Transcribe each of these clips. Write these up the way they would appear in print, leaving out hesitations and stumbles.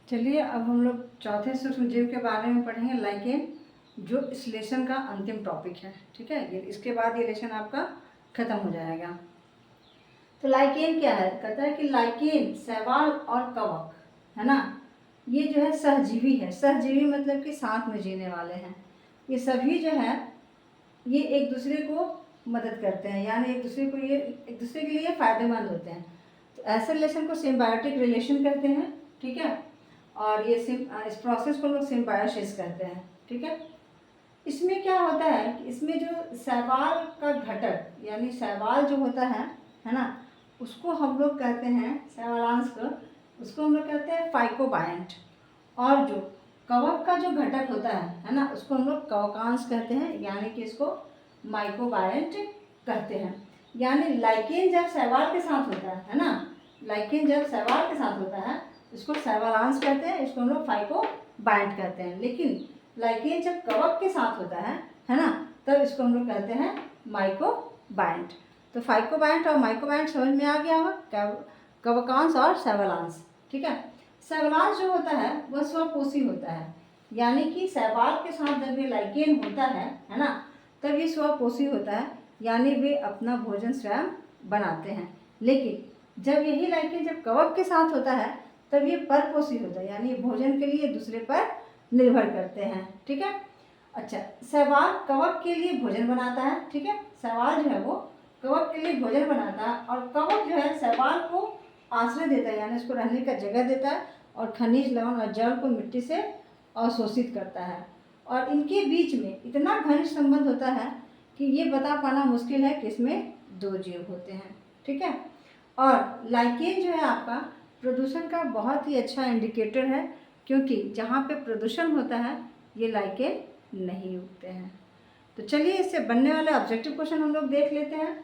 चलिए अब हम लोग चौथे सूक्ष्मजीव के बारे में पढ़ेंगे, लाइकेन, जो इस लेसन का अंतिम टॉपिक है। ठीक है, ये इसके बाद ये लेसन आपका खत्म हो जाएगा। तो लाइकेन क्या है? कहता है कि लाइकेन शैवाल और कवक है ना, ये जो है सहजीवी है। सहजीवी मतलब कि साथ में जीने वाले हैं। ये सभी जो है ये एक दूसरे को मदद करते हैं, यानी एक दूसरे के लिए फायदेमंद होते हैं। तो ऐसे रिलेशन को सिम्बायोटिक रिलेशन कहते हैं। ठीक है, और ये इस प्रोसेस को लोग सिम्बायोसिस कहते हैं। ठीक है, इसमें क्या होता है कि इसमें जो शैवाल का घटक यानी शैवाल जो होता है ना, उसको हम लोग कहते हैं, शैवालांश को, उसको हम लोग कहते हैं फाइकोबायंट। और जो कवक का जो घटक होता है ना, उसको हम लोग कवकांश कहते हैं, यानी कि इसको माइकोबायंट कहते हैं। यानी लाइकेन जब शैवाल के साथ होता है ना, लाइकेन जब शैवाल के साथ होता है इसको शैवालांश कहते हैं, इसको हम लोग फाइकोबायंट कहते हैं। लेकिन लाइकेन जब कवक के साथ होता है ना, तब इसको हम लोग कहते हैं माइकोबायंट। तो फाइकोबायंट और माइकोबायंट समझ में आ गया होगा, कवकांश और शैवालांश। ठीक है, शैवालांश जो होता है वह स्वपोषी होता है, यानी कि शैवाल के साथ जब ये लाइकेन होता है ना, तब ये स्वपोषी होता है, यानी वे अपना भोजन स्वयं बनाते हैं। लेकिन जब यही लाइकेन जब कवक के साथ होता है तब ये परपोषी होता है, यानी भोजन के लिए दूसरे पर निर्भर करते हैं। ठीक है, अच्छा, शैवाल कवक के लिए भोजन बनाता है। ठीक है, शैवाल जो है वो कवक के लिए भोजन बनाता है, और कवक जो है शैवाल को आश्रय देता है, यानी उसको रहने का जगह देता है, और खनिज, लवण और जल को मिट्टी से अवशोषित करता है। और इनके बीच में इतना घनिष्ठ संबंध होता है कि ये बता पाना मुश्किल है कि इसमें दो जीव होते हैं। ठीक है, और लाइकेन जो है आपका प्रदूषण का बहुत ही अच्छा इंडिकेटर है, क्योंकि जहाँ पे प्रदूषण होता है ये लाइकेन नहीं उगते हैं। तो चलिए इससे बनने वाले ऑब्जेक्टिव क्वेश्चन हम लोग देख लेते हैं।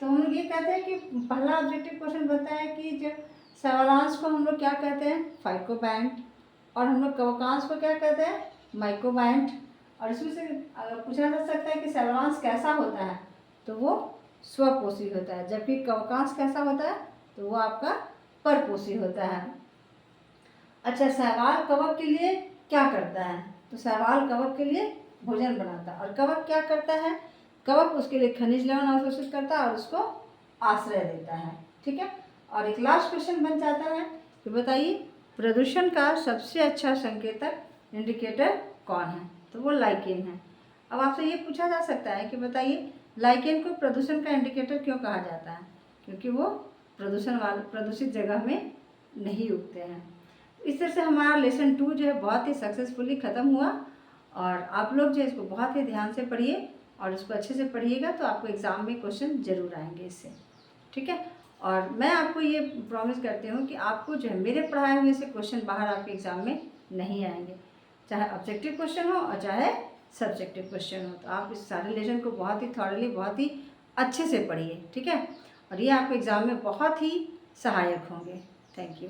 तो हम लोग ये कहते हैं कि पहला ऑब्जेक्टिव क्वेश्चन बनता है कि जो शैवालांश को हम लोग क्या कहते हैं? फाइकोबायंट। और हम लोग कवकांश को क्या कहते हैं? माइकोबायंट। और इसमें से पूछा जा सकता है कि शैवालांश कैसा होता है? तो वो स्वपोषी होता है, जबकि कवकांश कैसा होता है? तो वो आपका परपोषी होता है। अच्छा, शैवाल कवक के लिए क्या करता है? तो शैवाल कवक के लिए भोजन बनाता है, और कवक क्या करता है? कवक उसके लिए खनिज लवण अवशोषित करता है और उसको आश्रय देता है। ठीक है, और एक लास्ट क्वेश्चन बन जाता है कि बताइए प्रदूषण का सबसे अच्छा संकेतक इंडिकेटर कौन है? तो वो लाइकेन है। अब आपसे ये पूछा जा सकता है कि बताइए लाइकेन को प्रदूषण का इंडिकेटर क्यों कहा जाता है? क्योंकि वो प्रदूषित जगह में नहीं उगते हैं। इस तरह से हमारा लेसन 2 जो है बहुत ही सक्सेसफुली ख़त्म हुआ। और आप लोग जो है इसको बहुत ही ध्यान से पढ़िए, और इसको अच्छे से पढ़िएगा तो आपको एग्ज़ाम में क्वेश्चन ज़रूर आएंगे इससे। ठीक है, और मैं आपको ये प्रॉमिस करती हूँ कि आपको जो है मेरे पढ़ाए हुए से क्वेश्चन बाहर आपके एग्ज़ाम में नहीं आएंगे, चाहे ऑब्जेक्टिव क्वेश्चन हो और चाहे सब्जेक्टिव क्वेश्चन हो। तो आप इस सारे लेसन को बहुत ही थॉरली, बहुत ही अच्छे से पढ़िए। ठीक है, और ये आपको एग्ज़ाम में बहुत ही सहायक होंगे। Thank you.